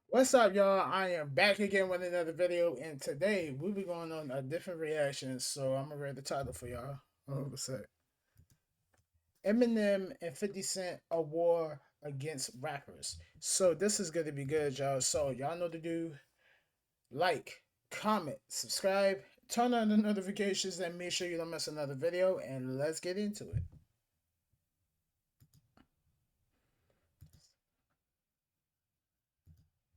What's up, y'all? I am back again with another video, and today we'll be going on a different reaction. So I'm gonna read the title for y'all. Hold on a sec. Eminem and 50 Cent a war against rappers. So this is gonna be good, y'all. So y'all know to do like, comment, subscribe, turn on the notifications, and make sure you don't miss another video. And let's get into it.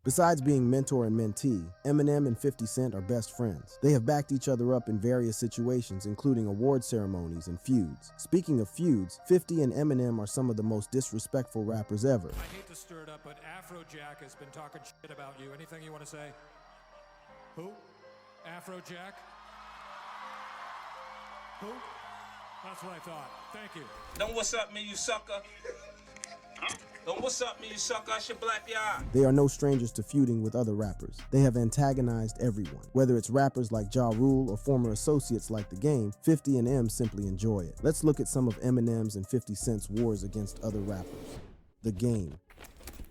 Besides being mentor and mentee, Eminem and 50 Cent are best friends. They have backed each other up in various situations, including award ceremonies and feuds. Speaking of feuds, 50 and Eminem are some of the most disrespectful rappers ever. I hate to stir it up, but Afrojack has been talking shit about you. Anything you want to say? Who? Afrojack? Who? That's what I thought. Thank you. Don't what's up me, you sucker. Don't what's up me, you sucker. I should black your eye. They are no strangers to feuding with other rappers. They have antagonized everyone. Whether it's rappers like Ja Rule or former associates like The Game, 50 and M simply enjoy it. Let's look at some of Eminem's and 50 Cent's wars against other rappers. The Game.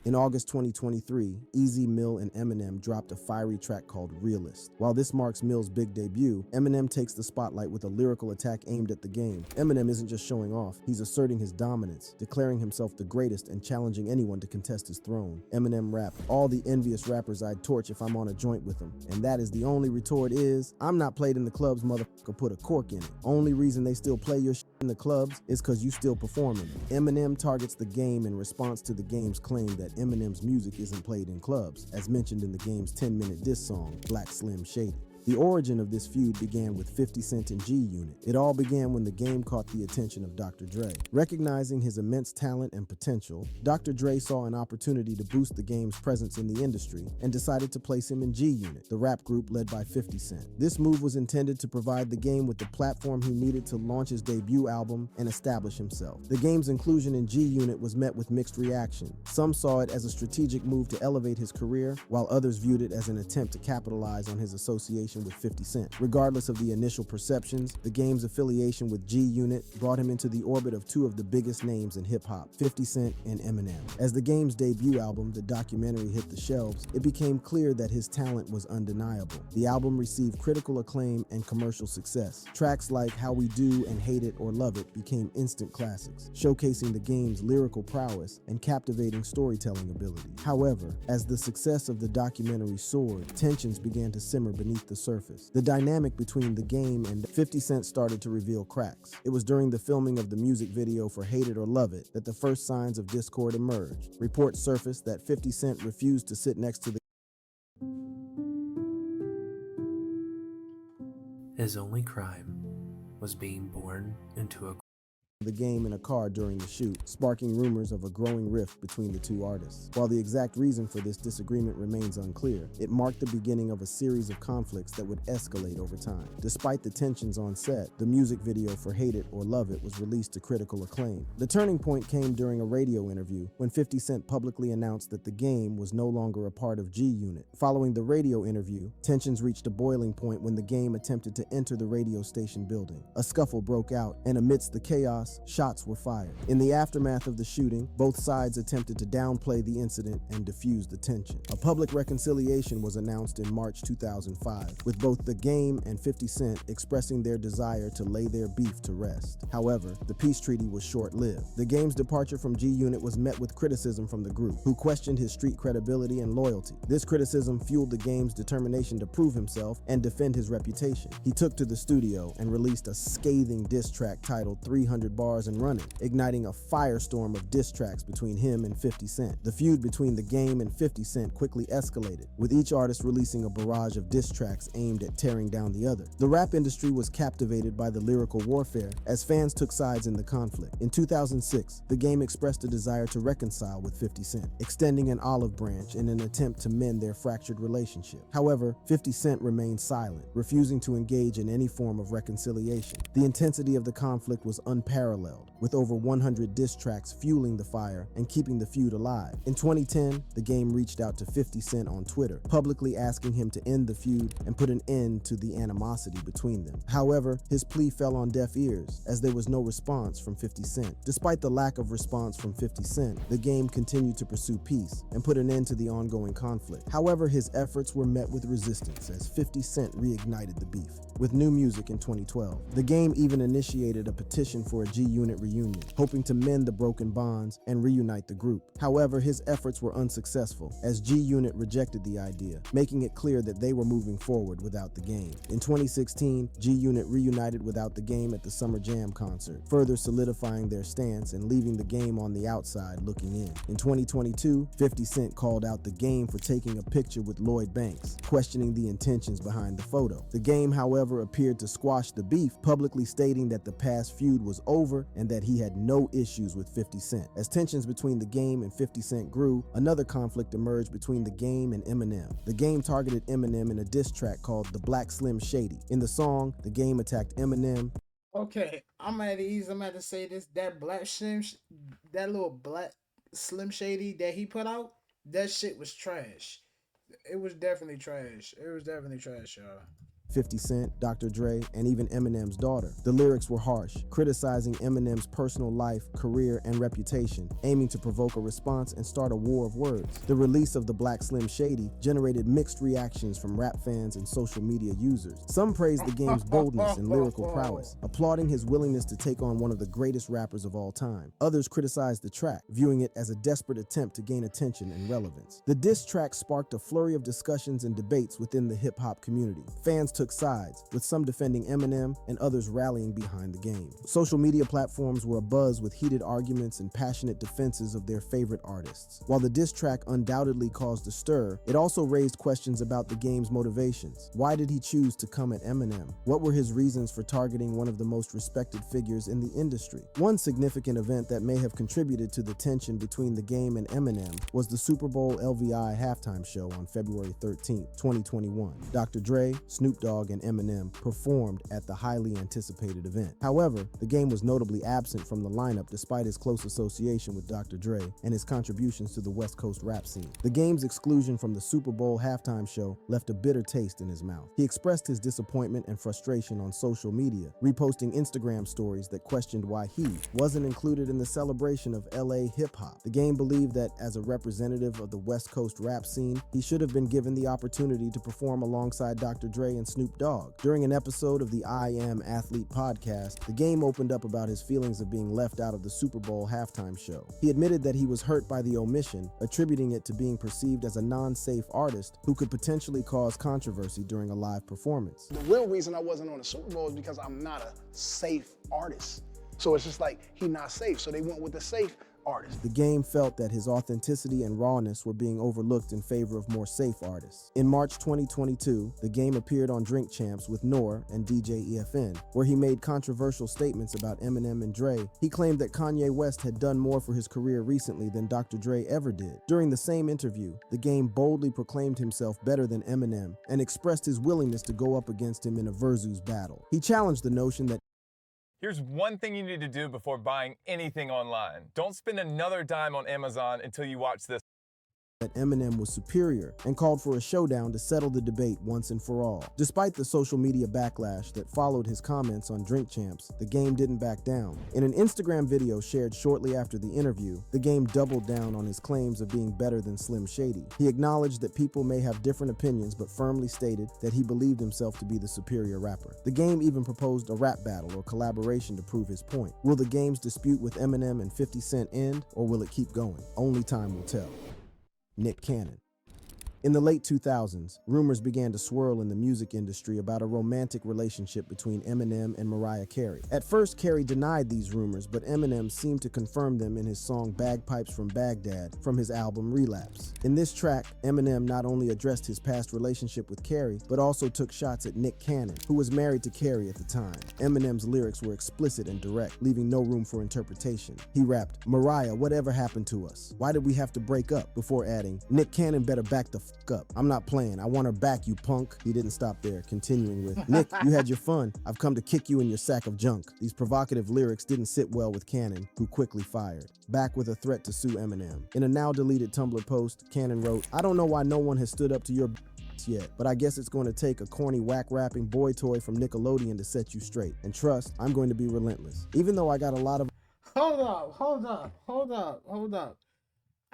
In August 2023, Easy Mill and Eminem dropped a fiery track called Realist. While this marks Mill's big debut, Eminem takes the spotlight with a lyrical attack aimed at The Game. Eminem isn't just showing off, he's asserting his dominance, declaring himself the greatest and challenging anyone to contest his throne. Eminem rapped, "All the envious rappers I'd torch if I'm on a joint with them." And that is the only retort is, "I'm not played in the clubs, motherfucker, put a cork in it. Only reason they still play your shit in the clubs is cause you still performing." Eminem targets The Game in response to The Game's claim that Eminem's music isn't played in clubs, as mentioned in The Game's 10-minute diss song, Black Slim Shady. The origin of this feud began with 50 Cent and G-Unit. It all began when The Game caught the attention of Dr. Dre. Recognizing his immense talent and potential, Dr. Dre saw an opportunity to boost The Game's presence in the industry and decided to place him in G-Unit, the rap group led by 50 Cent. This move was intended to provide The Game with the platform he needed to launch his debut album and establish himself. The Game's inclusion in G-Unit was met with mixed reaction. Some saw it as a strategic move to elevate his career, while others viewed it as an attempt to capitalize on his association with 50 Cent. Regardless of the initial perceptions, The Game's affiliation with G-Unit brought him into the orbit of two of the biggest names in hip-hop, 50 Cent and Eminem. As The Game's debut album, The Documentary, hit the shelves, it became clear that his talent was undeniable. The album received critical acclaim and commercial success. Tracks like How We Do and Hate It or Love It became instant classics, showcasing The Game's lyrical prowess and captivating storytelling ability. However, as the success of the documentary soared, tensions began to simmer beneath the surface. The dynamic between The Game and 50 Cent started to reveal cracks. It was during the filming of the music video for Hate It or Love It that the first signs of discord emerged. Reports surfaced that 50 Cent refused to sit next to His only crime was being born into a The Game in a car during the shoot, sparking rumors of a growing rift between the two artists. While the exact reason for this disagreement remains unclear, it marked the beginning of a series of conflicts that would escalate over time. Despite the tensions on set, the music video for Hate It or Love It was released to critical acclaim. The turning point came during a radio interview when 50 Cent publicly announced that The Game was no longer a part of G-Unit. Following the radio interview, tensions reached a boiling point when The Game attempted to enter the radio station building. A scuffle broke out, and amidst the chaos, shots were fired. In the aftermath of the shooting, both sides attempted to downplay the incident and diffuse the tension. A public reconciliation was announced in March 2005, with both The Game and 50 Cent expressing their desire to lay their beef to rest. However, the peace treaty was short-lived. The Game's departure from G-Unit was met with criticism from the group, who questioned his street credibility and loyalty. This criticism fueled The Game's determination to prove himself and defend his reputation. He took to the studio and released a scathing diss track titled 300 Bars and Running, igniting a firestorm of diss tracks between him and 50 Cent. The feud between The Game and 50 Cent quickly escalated, with each artist releasing a barrage of diss tracks aimed at tearing down the other. The rap industry was captivated by the lyrical warfare as fans took sides in the conflict. In 2006, The Game expressed a desire to reconcile with 50 Cent, extending an olive branch in an attempt to mend their fractured relationship. However, 50 Cent remained silent, refusing to engage in any form of reconciliation. The intensity of the conflict was unparalleled, unparalleled, with over 100 diss tracks fueling the fire and keeping the feud alive. In 2010, the game reached out to 50 Cent on Twitter, publicly asking him to end the feud and put an end to the animosity between them. However, his plea fell on deaf ears, as there was no response from 50 Cent. Despite the lack of response from 50 Cent, the game continued to pursue peace and put an end to the ongoing conflict. However, his efforts were met with resistance as 50 Cent reignited the beef. With new music in 2012, the game even initiated a petition for a G-Unit reunion, hoping to mend the broken bonds and reunite the group. However, his efforts were unsuccessful, as G-Unit rejected the idea, making it clear that they were moving forward without the game. In 2016, G-Unit reunited without the game at the Summer Jam concert, further solidifying their stance and leaving the game on the outside looking in. In 2022, 50 Cent called out the game for taking a picture with Lloyd Banks, questioning the intentions behind the photo. The game, however, appeared to squash the beef, publicly stating that the past feud was over and that he had no issues with 50 Cent. As tensions between the game and 50 Cent grew, another conflict emerged between the game and Eminem. The game targeted Eminem in a diss track called The Black Slim Shady. In the song, the game attacked Eminem. Okay, I'm at ease. I'm at to say this. That that little black Slim Shady that he put out, that shit was trash. It was definitely trash. It was definitely trash, y'all. 50 Cent, Dr. Dre, and even Eminem's daughter. The lyrics were harsh, criticizing Eminem's personal life, career, and reputation, aiming to provoke a response and start a war of words. The release of The Black Slim Shady generated mixed reactions from rap fans and social media users. Some praised the game's boldness and lyrical prowess, applauding his willingness to take on one of the greatest rappers of all time. Others criticized the track, viewing it as a desperate attempt to gain attention and relevance. The diss track sparked a flurry of discussions and debates within the hip-hop community. Fans took sides, with some defending Eminem and others rallying behind the game. Social media platforms were abuzz with heated arguments and passionate defenses of their favorite artists. While the diss track undoubtedly caused a stir, it also raised questions about the game's motivations. Why did he choose to come at Eminem? What were his reasons for targeting one of the most respected figures in the industry? One significant event that may have contributed to the tension between the game and Eminem was the Super Bowl LVI halftime show on February 13, 2021. Dr. Dre, Snoop Dogg, and Eminem performed at the highly anticipated event. However, the game was notably absent from the lineup despite his close association with Dr. Dre and his contributions to the West Coast rap scene. The game's exclusion from the Super Bowl halftime show left a bitter taste in his mouth. He expressed his disappointment and frustration on social media, reposting Instagram stories that questioned why he wasn't included in the celebration of LA hip-hop. The game believed that as a representative of the West Coast rap scene, he should have been given the opportunity to perform alongside Dr. Dre and Snoop Dogg. During an episode of the I Am Athlete podcast, the game opened up about his feelings of being left out of the Super Bowl halftime show. He admitted that he was hurt by the omission, attributing it to being perceived as a non-safe artist who could potentially cause controversy during a live performance. The real reason I wasn't on the Super Bowl is because I'm not a safe artist. So it's just like, he not safe, so they went with the safe artist. The game felt that his authenticity and rawness were being overlooked in favor of more safe artists. In March 2022, the game appeared on Drink Champs with Noor and DJ EFN, where he made controversial statements about Eminem and Dre. He claimed that Kanye West had done more for his career recently than Dr. Dre ever did. During the same interview, the game boldly proclaimed himself better than Eminem and expressed his willingness to go up against him in a versus battle. He challenged the notion that here's one thing you need to do before buying anything online. Don't spend another dime on Amazon until you watch this. That Eminem was superior and called for a showdown to settle the debate once and for all. Despite the social media backlash that followed his comments on Drink Champs, the game didn't back down. In an Instagram video shared shortly after the interview, the game doubled down on his claims of being better than Slim Shady. He acknowledged that people may have different opinions, but firmly stated that he believed himself to be the superior rapper. The game even proposed a rap battle or collaboration to prove his point. Will the game's dispute with Eminem and 50 Cent end, or will it keep going? Only time will tell. Nick Cannon. In the late 2000s, rumors began to swirl in the music industry about a romantic relationship between Eminem and Mariah Carey. At first, Carey denied these rumors, but Eminem seemed to confirm them in his song Bagpipes from Baghdad from his album Relapse. In this track, Eminem not only addressed his past relationship with Carey, but also took shots at Nick Cannon, who was married to Carey at the time. Eminem's lyrics were explicit and direct, leaving no room for interpretation. He rapped, "Mariah, whatever happened to us? Why did we have to break up?" before adding, "Nick Cannon better back the up. I'm not playing. I want her back, you punk. He didn't stop there, continuing with, Nick, you had your fun. I've come to kick you in your sack of junk. These provocative lyrics didn't sit well with Cannon, who quickly fired, back with a threat to sue Eminem. In a now deleted Tumblr post, Cannon wrote, I don't know why no one has stood up to your yet, but I guess it's going to take a corny whack rapping boy toy from Nickelodeon to set you straight. And trust, I'm going to be relentless. Even though I got a lot of Hold up.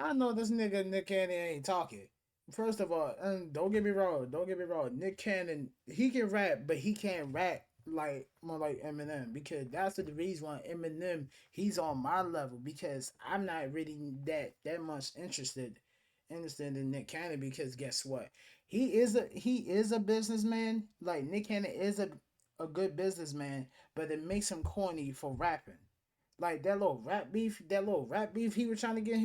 I know this nigga Nick Cannon ain't talking. First of all, don't get me wrong. Nick Cannon, he can rap, but he can't rap like more like Eminem, because that's the reason why Eminem, he's on my level, because I'm not really that much interested in Nick Cannon, because guess what? He is a businessman. Like, Nick Cannon is a good businessman, but it makes him corny for rapping. Like that little rap beef he was trying to get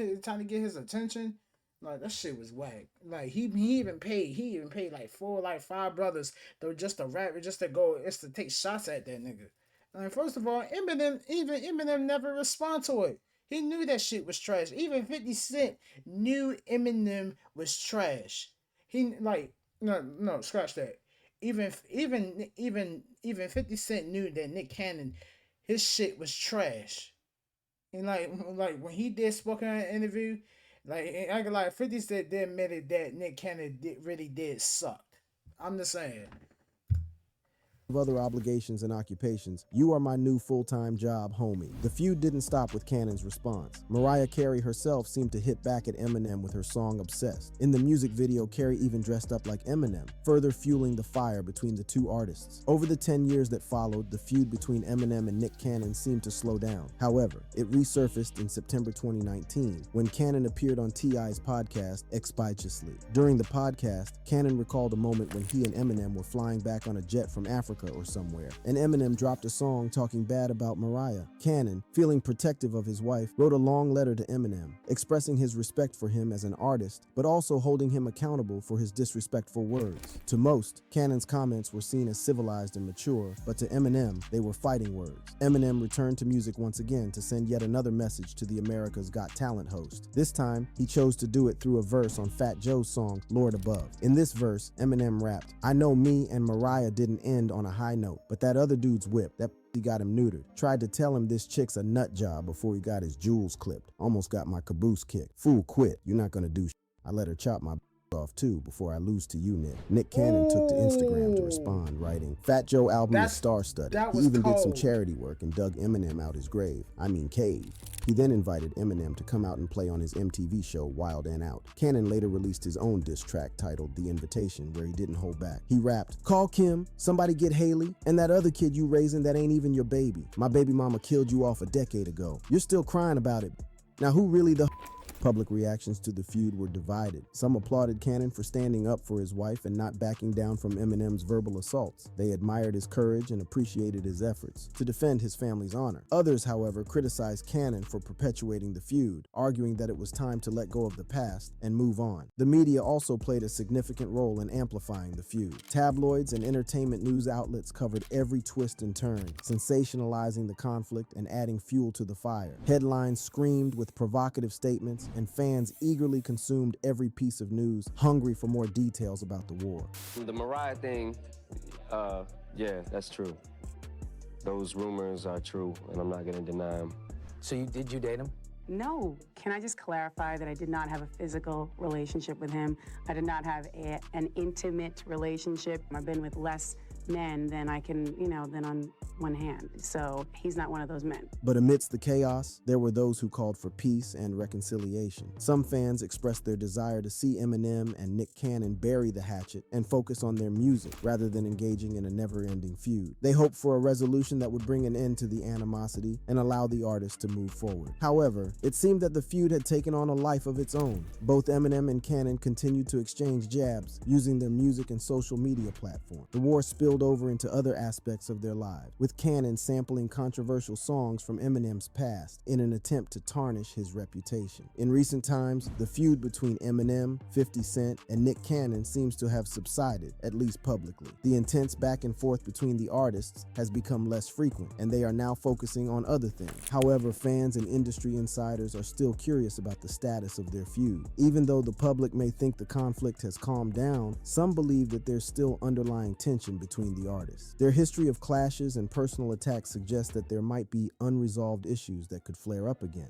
his attention. Like, that shit was whack. Like, he even paid like 4 like 5 brothers though just to rap, just to take shots at that nigga. Like, first of all, Eminem never respond to it. He knew that shit was trash. Even 50 Cent knew Eminem was trash. He like no scratch that. Even 50 Cent knew that Nick Cannon, his shit was trash. And like when he did spoken in an interview, like 50 Cent did admitted that Nick Cannon really did suck. I'm just saying. other obligations and occupations, you are my new full-time job, homie. The feud didn't stop with Cannon's response. Mariah Carey herself seemed to hit back at Eminem with her song Obsessed. In the music video, Carey even dressed up like Eminem, further fueling the fire between the two artists. Over the 10 years that followed, the feud between Eminem and Nick Cannon seemed to slow down. However, it resurfaced in September 2019 when Cannon appeared on T.I.'s podcast, Expitiously. During the podcast, Cannon recalled a moment when he and Eminem were flying back on a jet from Africa or somewhere, and Eminem dropped a song talking bad about Mariah. Cannon, feeling protective of his wife, wrote a long letter to Eminem, expressing his respect for him as an artist, but also holding him accountable for his disrespectful words. To most, Cannon's comments were seen as civilized and mature, but to Eminem, they were fighting words. Eminem returned to music once again to send yet another message to the America's Got Talent host. This time, he chose to do it through a verse on Fat Joe's song, Lord Above. In this verse, Eminem rapped, "I know me and Mariah didn't end on a high note, but that other dude's whip, that he got him neutered. Tried to tell him this chick's a nut job before he got his jewels clipped. Almost got my caboose kicked. Fool quit. You're not gonna do shit. I let her chop my off too before I lose to you, Nick." Nick Cannon took to Instagram to respond, writing, "Fat Joe album is star-studded. He even did some charity work and dug Eminem out his grave. I mean cave." He then invited Eminem to come out and play on his MTV show Wild and Out. Cannon later released his own diss track titled The Invitation, where he didn't hold back. He rapped, "Call Kim, somebody get Haley, and that other kid you raising that ain't even your baby. My baby mama killed you off a decade ago. You're still crying about it. Now who really the..." Public reactions to the feud were divided. Some applauded Cannon for standing up for his wife and not backing down from Eminem's verbal assaults. They admired his courage and appreciated his efforts to defend his family's honor. Others, however, criticized Cannon for perpetuating the feud, arguing that it was time to let go of the past and move on. The media also played a significant role in amplifying the feud. Tabloids and entertainment news outlets covered every twist and turn, sensationalizing the conflict and adding fuel to the fire. Headlines screamed with provocative statements, and fans eagerly consumed every piece of news, hungry for more details about the war. The Mariah thing, yeah, that's true. Those rumors are true, and I'm not gonna deny them. So did you date him? No. Can I just clarify that I did not have a physical relationship with him? I did not have an intimate relationship. I've been with less men than I can, than on one hand. So he's not one of those men. But amidst the chaos, there were those who called for peace and reconciliation. Some fans expressed their desire to see Eminem and Nick Cannon bury the hatchet and focus on their music rather than engaging in a never-ending feud. They hoped for a resolution that would bring an end to the animosity and allow the artist to move forward. However, it seemed that the feud had taken on a life of its own. Both Eminem and Cannon continued to exchange jabs using their music and social media platform. The war spilled spilled over into other aspects of their lives, with Cannon sampling controversial songs from Eminem's past in an attempt to tarnish his reputation. In recent times, the feud between Eminem, 50 Cent, and Nick Cannon seems to have subsided, at least publicly. The intense back and forth between the artists has become less frequent, and they are now focusing on other things. However, fans and industry insiders are still curious about the status of their feud. Even though the public may think the conflict has calmed down, some believe that there's still underlying tension between the artists. Their history of clashes and personal attacks suggests that there might be unresolved issues that could flare up again.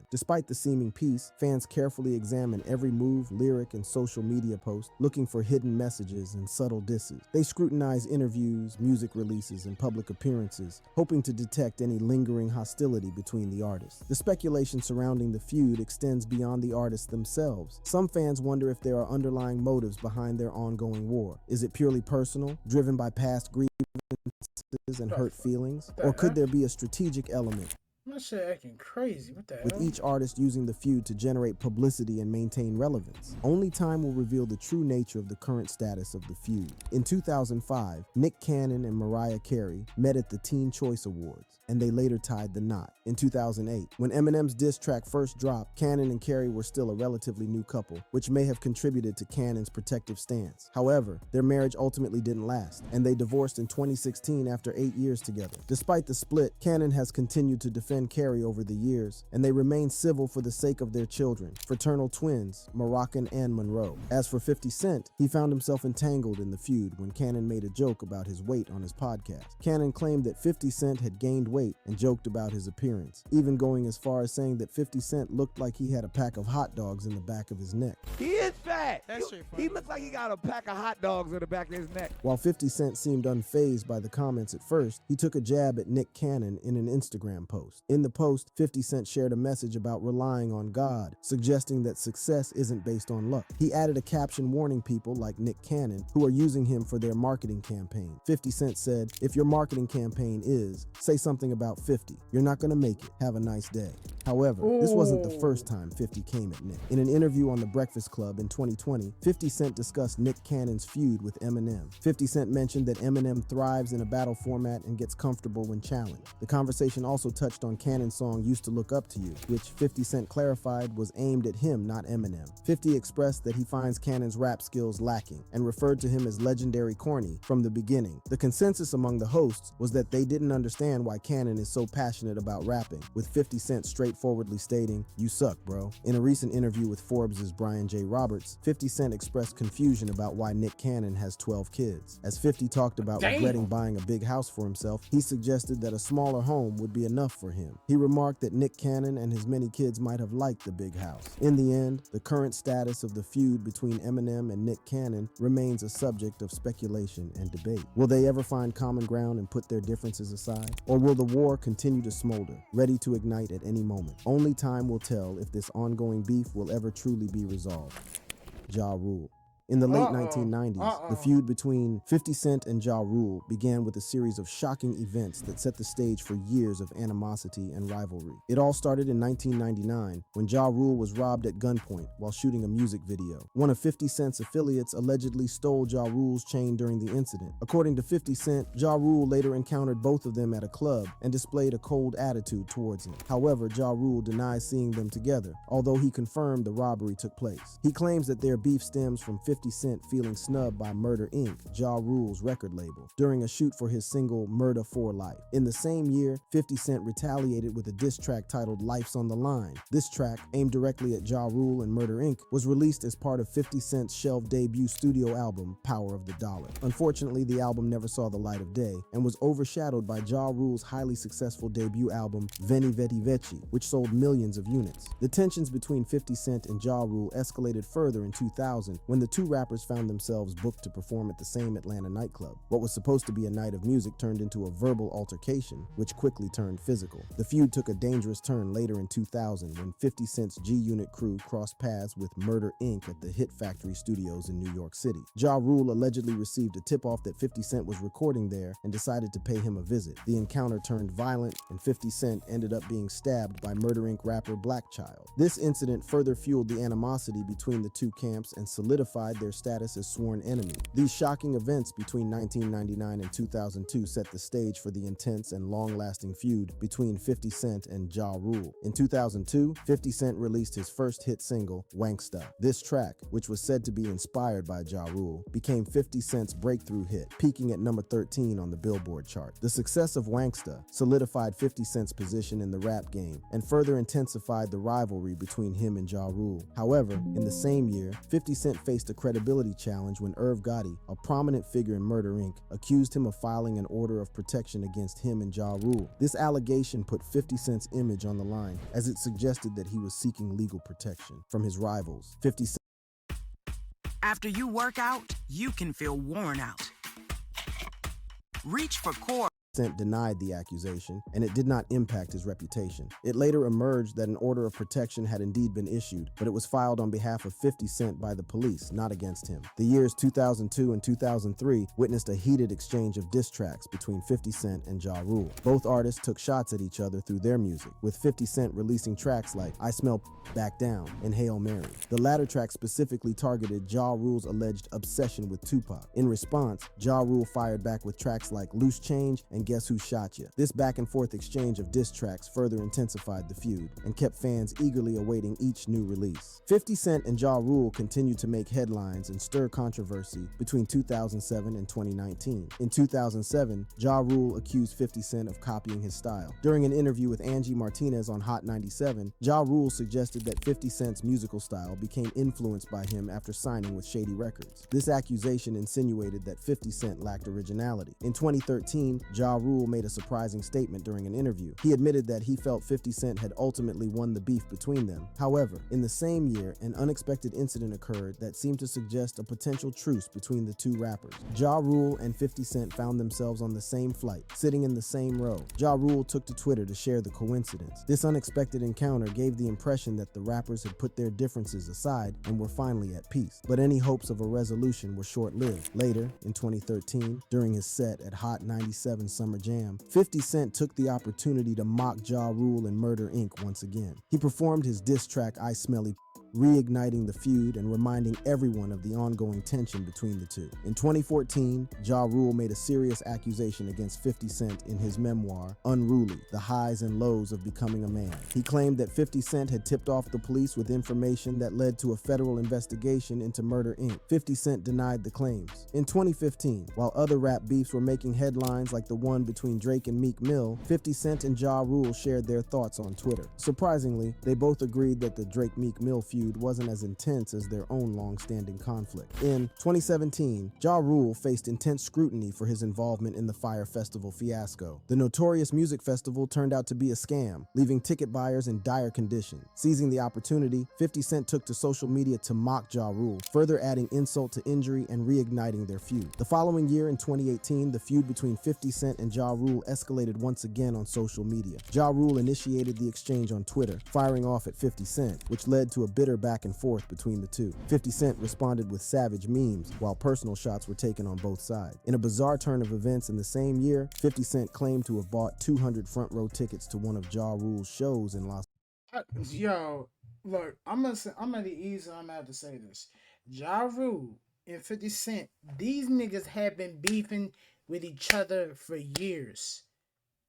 Despite the seeming peace, fans carefully examine every move, lyric, and social media post, looking for hidden messages and subtle disses. They scrutinize interviews, music releases, and public appearances, hoping to detect any lingering hostility between the artists. The speculation surrounding the feud extends beyond the artists themselves. Some fans wonder if there are underlying motives behind their ongoing war. Is it purely personal, driven by past grievances and hurt feelings? Or could there be a strategic element, My shit acting crazy. What the hell? with each artist using the feud to generate publicity and maintain relevance? Only time will reveal the true nature of the current status of the feud. In 2005, Nick Cannon and Mariah Carey met at the Teen Choice Awards, and they later tied the knot. In 2008, when Eminem's diss track first dropped, Cannon and Carey were still a relatively new couple, which may have contributed to Cannon's protective stance. However, their marriage ultimately didn't last, and they divorced in 2016 after 8 years together. Despite the split, Cannon has continued to defend Carey over the years, and they remain civil for the sake of their children, fraternal twins, Moroccan and Monroe. As for 50 Cent, he found himself entangled in the feud when Cannon made a joke about his weight on his podcast. Cannon claimed that 50 Cent had gained weight and joked about his appearance, even going as far as saying that 50 Cent looked like he had a pack of hot dogs in the back of his neck. He is fat. He looks like he got a pack of hot dogs in the back of his neck. While 50 Cent seemed unfazed by the comments at first, he took a jab at Nick Cannon in an Instagram post. In the post, 50 Cent shared a message about relying on God, suggesting that success isn't based on luck. He added a caption warning people like Nick Cannon who are using him for their marketing campaign. 50 Cent said, "If your marketing campaign is, say something about 50. You're not gonna make it. Have a nice day." However, this wasn't the first time 50 came at Nick. In an interview on The Breakfast Club in 2020, 50 Cent discussed Nick Cannon's feud with Eminem. 50 Cent mentioned that Eminem thrives in a battle format and gets comfortable when challenged. The conversation also touched on Cannon's song "Used to Look Up to You," which 50 Cent clarified was aimed at him, not Eminem. 50 expressed that he finds Cannon's rap skills lacking and referred to him as legendary corny from the beginning. The consensus among the hosts was that they didn't understand why Cannon is so passionate about rapping, with 50 Cent straightforwardly stating, "You suck, bro." In a recent interview with Forbes' Brian J. Roberts, 50 Cent expressed confusion about why Nick Cannon has 12 kids. As 50 talked about regretting buying a big house for himself, he suggested that a smaller home would be enough for him. He remarked that Nick Cannon and his many kids might have liked the big house. In the end, the current status of the feud between Eminem and Nick Cannon remains a subject of speculation and debate. Will they ever find common ground and put their differences aside? Or will the war continue to smolder, ready to ignite at any moment? Only time will tell if this ongoing beef will ever truly be resolved. Ja Rule. In the late 1990s, the feud between 50 Cent and Ja Rule began with a series of shocking events that set the stage for years of animosity and rivalry. It all started in 1999 when Ja Rule was robbed at gunpoint while shooting a music video. One of 50 Cent's affiliates allegedly stole Ja Rule's chain during the incident. According to 50 Cent, Ja Rule later encountered both of them at a club and displayed a cold attitude towards him. However, Ja Rule denies seeing them together, although he confirmed the robbery took place. He claims that their beef stems from 50 Cent feeling snubbed by Murder Inc., Ja Rule's record label, during a shoot for his single Murder for Life. In the same year, 50 Cent retaliated with a diss track titled Life's on the Line. This track, aimed directly at Ja Rule and Murder Inc., was released as part of 50 Cent's shelved debut studio album, Power of the Dollar. Unfortunately, the album never saw the light of day and was overshadowed by Ja Rule's highly successful debut album, Veni Vedi Veci, which sold millions of units. The tensions between 50 Cent and Ja Rule escalated further in 2000 when the two two rappers found themselves booked to perform at the same Atlanta nightclub. What was supposed to be a night of music turned into a verbal altercation, which quickly turned physical. The feud took a dangerous turn later in 2000 when 50 Cent's G-Unit crew crossed paths with Murder Inc. at the Hit Factory Studios in New York City. Ja Rule allegedly received a tip-off that 50 Cent was recording there and decided to pay him a visit. The encounter turned violent, and 50 Cent ended up being stabbed by Murder Inc. rapper Black Child. This incident further fueled the animosity between the two camps and solidified their status as sworn enemies. These shocking events between 1999 and 2002 set the stage for the intense and long-lasting feud between 50 Cent and Ja Rule. In 2002, 50 Cent released his first hit single, Wanksta. This track, which was said to be inspired by Ja Rule, became 50 Cent's breakthrough hit, peaking at number 13 on the Billboard chart. The success of Wanksta solidified 50 Cent's position in the rap game and further intensified the rivalry between him and Ja Rule. However, in the same year, 50 Cent faced a credibility challenge when Irv Gotti, a prominent figure in Murder Inc., accused him of filing an order of protection against him and Ja Rule. This allegation put 50 Cent's image on the line, as it suggested that he was seeking legal protection from his rivals. 50 Cent. After you work out, you can feel worn out. Reach for core. Cent denied the accusation, and it did not impact his reputation. It later emerged that an order of protection had indeed been issued, but it was filed on behalf of 50 Cent by the police, not against him. The years 2002 and 2003 witnessed a heated exchange of diss tracks between 50 Cent and Ja Rule. Both artists took shots at each other through their music, with 50 Cent releasing tracks like I Smell Back Down and Hail Mary. The latter track specifically targeted Ja Rule's alleged obsession with Tupac. In response, Ja Rule fired back with tracks like Loose Change and Guess Who Shot Ya. This back and forth exchange of diss tracks further intensified the feud and kept fans eagerly awaiting each new release. 50 Cent and Ja Rule continued to make headlines and stir controversy between 2007 and 2019. In 2007, Ja Rule accused 50 Cent of copying his style. During an interview with Angie Martinez on Hot 97, Ja Rule suggested that 50 Cent's musical style became influenced by him after signing with Shady Records. This accusation insinuated that 50 Cent lacked originality. In 2013, Ja Rule made a surprising statement during an interview. He admitted that he felt 50 Cent had ultimately won the beef between them. However, in the same year, an unexpected incident occurred that seemed to suggest a potential truce between the two rappers. Ja Rule and 50 Cent found themselves on the same flight, sitting in the same row. Ja Rule took to Twitter to share the coincidence. This unexpected encounter gave the impression that the rappers had put their differences aside and were finally at peace. But any hopes of a resolution were short-lived. Later, in 2013, during his set at Hot 97 Summer Jam, 50 Cent took the opportunity to mock Ja Rule and Murder Inc. once again. He performed his diss track I Smelly, reigniting the feud and reminding everyone of the ongoing tension between the two. In 2014, Ja Rule made a serious accusation against 50 Cent in his memoir, Unruly: The Highs and Lows of Becoming a Man. He claimed that 50 Cent had tipped off the police with information that led to a federal investigation into Murder Inc. 50 Cent denied the claims. In 2015, while other rap beefs were making headlines like the one between Drake and Meek Mill, 50 Cent and Ja Rule shared their thoughts on Twitter. Surprisingly, they both agreed that the Drake-Meek Mill feud wasn't as intense as their own long-standing conflict. In 2017, Ja Rule faced intense scrutiny for his involvement in the Fyre Festival fiasco. The notorious music festival turned out to be a scam, leaving ticket buyers in dire condition. Seizing the opportunity, 50 Cent took to social media to mock Ja Rule, further adding insult to injury and reigniting their feud. The following year, in 2018, the feud between 50 Cent and Ja Rule escalated once again on social media. Ja Rule initiated the exchange on Twitter, firing off at 50 Cent, which led to a bitter back and forth between the two. 50 Cent responded with savage memes, while personal shots were taken on both sides. In a bizarre turn of events in the same year, 50 Cent claimed to have bought 200 front row tickets to one of Ja Rule's shows in Los Angeles. Yo, look, I'm gonna ease and I'm gonna have to say this. Ja Rule and 50 Cent, these niggas have been beefing with each other for years.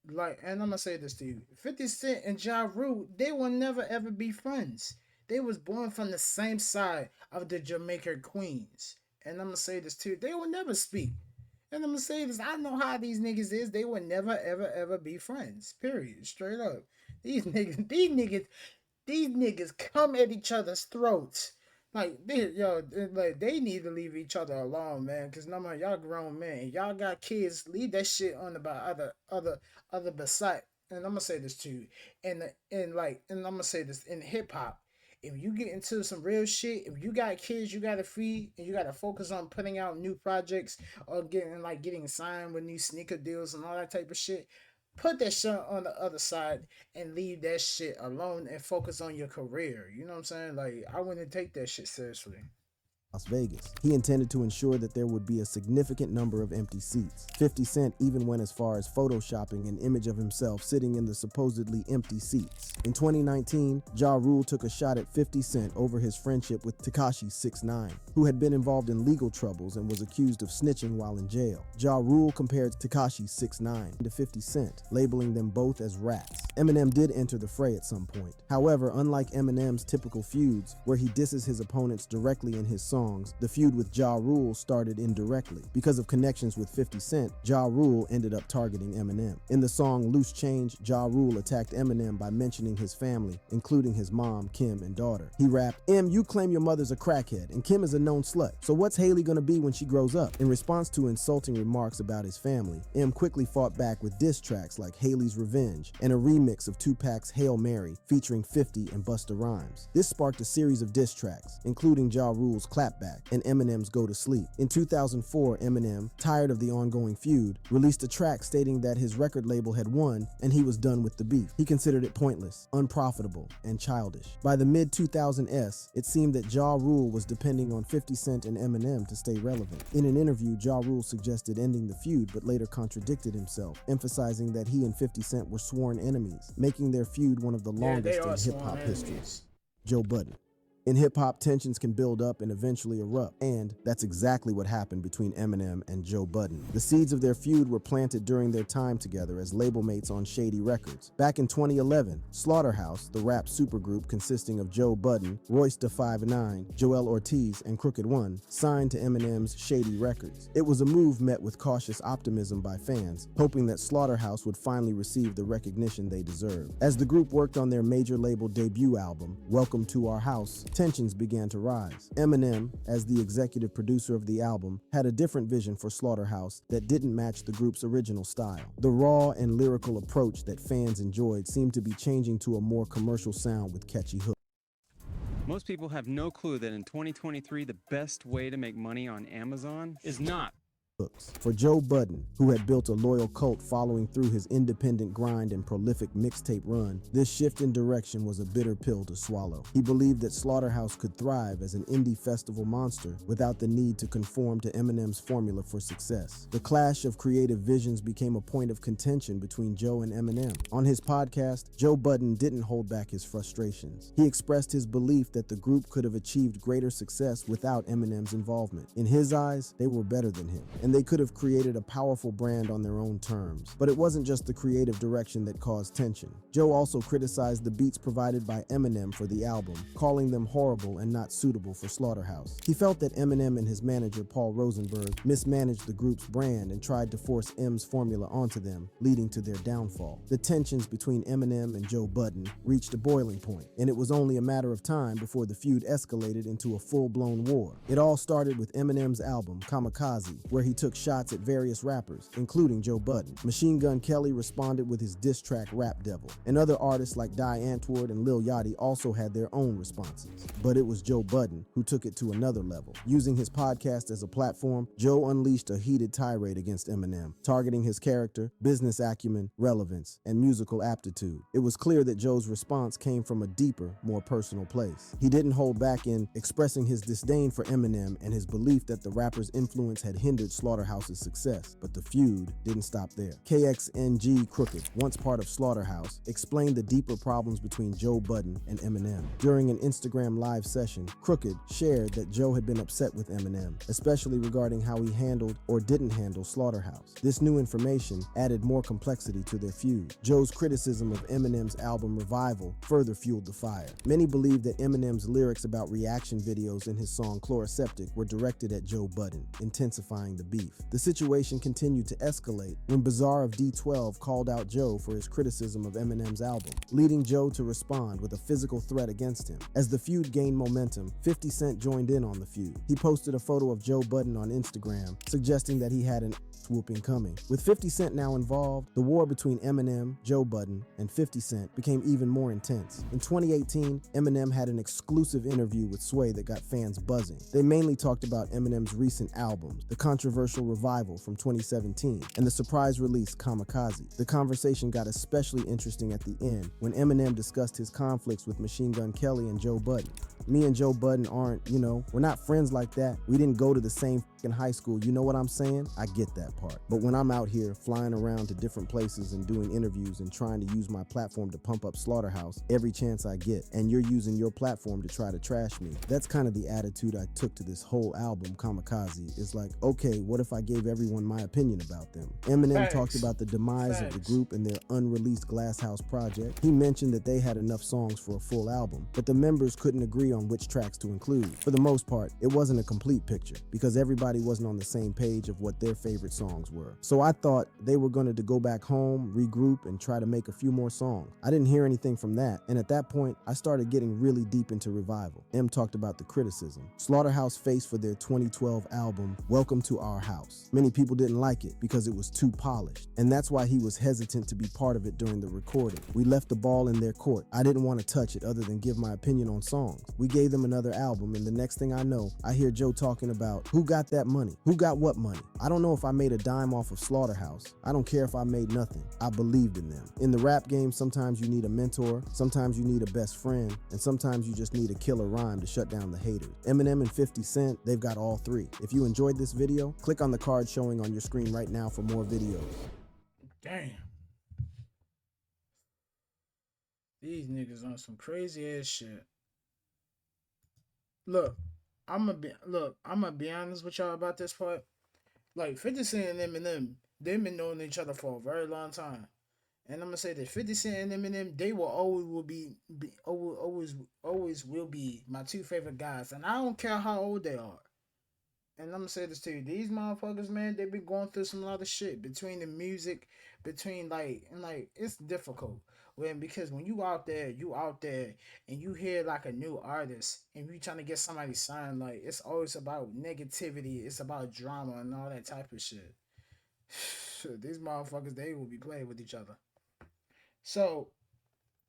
Like, and I'm gonna say this to you. 50 Cent and Ja Rule, they will never ever be friends. They was born from the same side of the Jamaican Queens. And I'm gonna say this too. They will never speak. And I'm gonna say this. I know how these niggas is. They will never, ever, ever be friends. Period. Straight up. These niggas come at each other's throats. Like, they need to leave each other alone, man. Cause no man, y'all grown men. Y'all got kids. Leave that shit on about other beside. And I'm gonna say this too. And I'm gonna say this in hip hop. if you get into some real shit, if you got kids you gotta feed and you gotta focus on putting out new projects or getting signed with new sneaker deals and all that type of shit, put that shit on the other side and leave that shit alone and focus on your career. You know what I'm saying? Like, I wouldn't take that shit seriously. Las Vegas. He intended to ensure that there would be a significant number of empty seats. 50 Cent even went as far as photoshopping an image of himself sitting in the supposedly empty seats. In 2019, Ja Rule took a shot at 50 Cent over his friendship with Tekashi 6ix9ine, who had been involved in legal troubles and was accused of snitching while in jail. Ja Rule compared Tekashi 6ix9ine to 50 Cent, labeling them both as rats. Eminem did enter the fray at some point. However, unlike Eminem's typical feuds, where he disses his opponents directly in his songs, the feud with Ja Rule started indirectly. Because of connections with 50 Cent, Ja Rule ended up targeting Eminem. In the song Loose Change, Ja Rule attacked Eminem by mentioning his family, including his mom, Kim, and daughter. He rapped, "Em, you claim your mother's a crackhead, and Kim is a known slut. So what's Haley gonna be when she grows up?" In response to insulting remarks about his family, Em quickly fought back with diss tracks like Haley's Revenge and a remix of Tupac's Hail Mary featuring 50 and Busta Rhymes. This sparked a series of diss tracks, including Ja Rule's Clapback and Eminem's Go to Sleep. In 2004, Eminem, tired of the ongoing feud, released a track stating that his record label had won and he was done with the beef. He considered it pointless, unprofitable, and childish. By the mid-2000s, it seemed that Ja Rule was depending on 50 Cent and Eminem to stay relevant. In an interview, Ja Rule suggested ending the feud but later contradicted himself, emphasizing that he and 50 Cent were sworn enemies, making their feud one of the longest in hip-hop history. Joe Budden. In hip-hop, tensions can build up and eventually erupt, and that's exactly what happened between Eminem and Joe Budden. The seeds of their feud were planted during their time together as label mates on Shady Records. Back in 2011, Slaughterhouse, the rap supergroup consisting of Joe Budden, Royce da 5'9", Joel Ortiz, and Crooked One, signed to Eminem's Shady Records. It was a move met with cautious optimism by fans, hoping that Slaughterhouse would finally receive the recognition they deserved. As the group worked on their major label debut album, Welcome to Our House, tensions began to rise. Eminem, as the executive producer of the album, had a different vision for Slaughterhouse that didn't match the group's original style. The raw and lyrical approach that fans enjoyed seemed to be changing to a more commercial sound with catchy hooks. Most people have no clue that in 2023, the best way to make money on Amazon is not. For Joe Budden, who had built a loyal cult following through his independent grind and prolific mixtape run, this shift in direction was a bitter pill to swallow. He believed that Slaughterhouse could thrive as an indie festival monster without the need to conform to Eminem's formula for success. The clash of creative visions became a point of contention between Joe and Eminem. On his podcast, Joe Budden didn't hold back his frustrations. He expressed his belief that the group could have achieved greater success without Eminem's involvement. In his eyes, they were better than him, and they could have created a powerful brand on their own terms. But it wasn't just the creative direction that caused tension. Joe also criticized the beats provided by Eminem for the album, calling them horrible and not suitable for Slaughterhouse. He felt that Eminem and his manager Paul Rosenberg mismanaged the group's brand and tried to force M's formula onto them, leading to their downfall. The tensions between Eminem and Joe Budden reached a boiling point, and it was only a matter of time before the feud escalated into a full-blown war. It all started with Eminem's album, Kamikaze, where he took shots at various rappers, including Joe Budden. Machine Gun Kelly responded with his diss track Rap Devil, and other artists like Die Antwoord and Lil Yachty also had their own responses. But it was Joe Budden who took it to another level. Using his podcast as a platform, Joe unleashed a heated tirade against Eminem, targeting his character, business acumen, relevance, and musical aptitude. It was clear that Joe's response came from a deeper, more personal place. He didn't hold back in expressing his disdain for Eminem and his belief that the rapper's influence had hindered Slaughterhouse's success, but the feud didn't stop there. KXNG Crooked, once part of Slaughterhouse, explained the deeper problems between Joe Budden and Eminem. During an Instagram live session, Crooked shared that Joe had been upset with Eminem, especially regarding how he handled or didn't handle Slaughterhouse. This new information added more complexity to their feud. Joe's criticism of Eminem's album Revival further fueled the fire. Many believe that Eminem's lyrics about reaction videos in his song Chloroseptic were directed at Joe Budden, intensifying the beef. The situation continued to escalate when Bizarre of D12 called out Joe for his criticism of Eminem's album, leading Joe to respond with a physical threat against him. As the feud gained momentum, 50 Cent joined in on the feud. He posted a photo of Joe Budden on Instagram, suggesting that he had an whooping coming. With 50 Cent now involved, the war between Eminem, Joe Budden, and 50 Cent became even more intense. In 2018, Eminem had an exclusive interview with Sway that got fans buzzing. They mainly talked about Eminem's recent albums, the controversial Revival from 2017, and the surprise release Kamikaze. The conversation got especially interesting at the end when Eminem discussed his conflicts with Machine Gun Kelly and Joe Budden. Me and Joe Budden aren't, we're not friends like that. We didn't go to the same high school, you know what I'm saying? I get that part. But when I'm out here flying around to different places and doing interviews and trying to use my platform to pump up Slaughterhouse every chance I get, and you're using your platform to try to trash me, that's kind of the attitude I took to this whole album, Kamikaze. It's like, okay, what if I gave everyone my opinion about them? Eminem talked about the demise of the group and their unreleased Glass House project. He mentioned that they had enough songs for a full album, but the members couldn't agree on which tracks to include. For the most part, it wasn't a complete picture because everybody wasn't on the same page of what their favorite songs were. So I thought they were going to go back home, regroup, and try to make a few more songs. I didn't hear anything from that, and at that point, I started getting really deep into Revival. M talked about the criticism Slaughterhouse faced for their 2012 album, Welcome to Our House. Many people didn't like it because it was too polished, and that's why he was hesitant to be part of it during the recording. We left the ball in their court. I didn't want to touch it other than give my opinion on songs. We gave them another album, and the next thing I know, I hear Joe talking about who got that money, who got what money. I don't know if I made a dime off of Slaughterhouse. I don't care if I made nothing. I believed in them. In the rap game, sometimes you need a mentor, sometimes you need a best friend, and sometimes you just need a killer rhyme to shut down the haters. Eminem and 50 Cent, they've got all three. If you enjoyed this video, click on the card showing on your screen right now for more videos. Damn. These niggas on some crazy ass shit. Look, I'm gonna be honest with y'all about this part. Like 50 Cent and Eminem, they've been knowing each other for a very long time. And I'm gonna say that 50 Cent and Eminem, they will always will be my two favorite guys. And I don't care how old they are. And I'm gonna say this to you, these motherfuckers, man, they been going through some lot of shit between the music, between it's difficult. Because when you out there and you hear like a new artist and you trying to get somebody signed, like it's always about negativity, it's about drama and all that type of shit. These motherfuckers, they will be playing with each other. So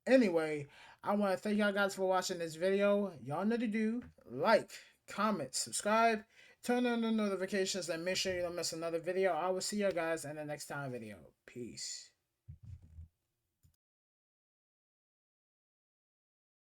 anyway, I want to thank y'all guys for watching this video. Y'all know to do like, comment, subscribe, turn on the notifications, and make sure you don't miss another video. I will see you guys in the next time video. Peace.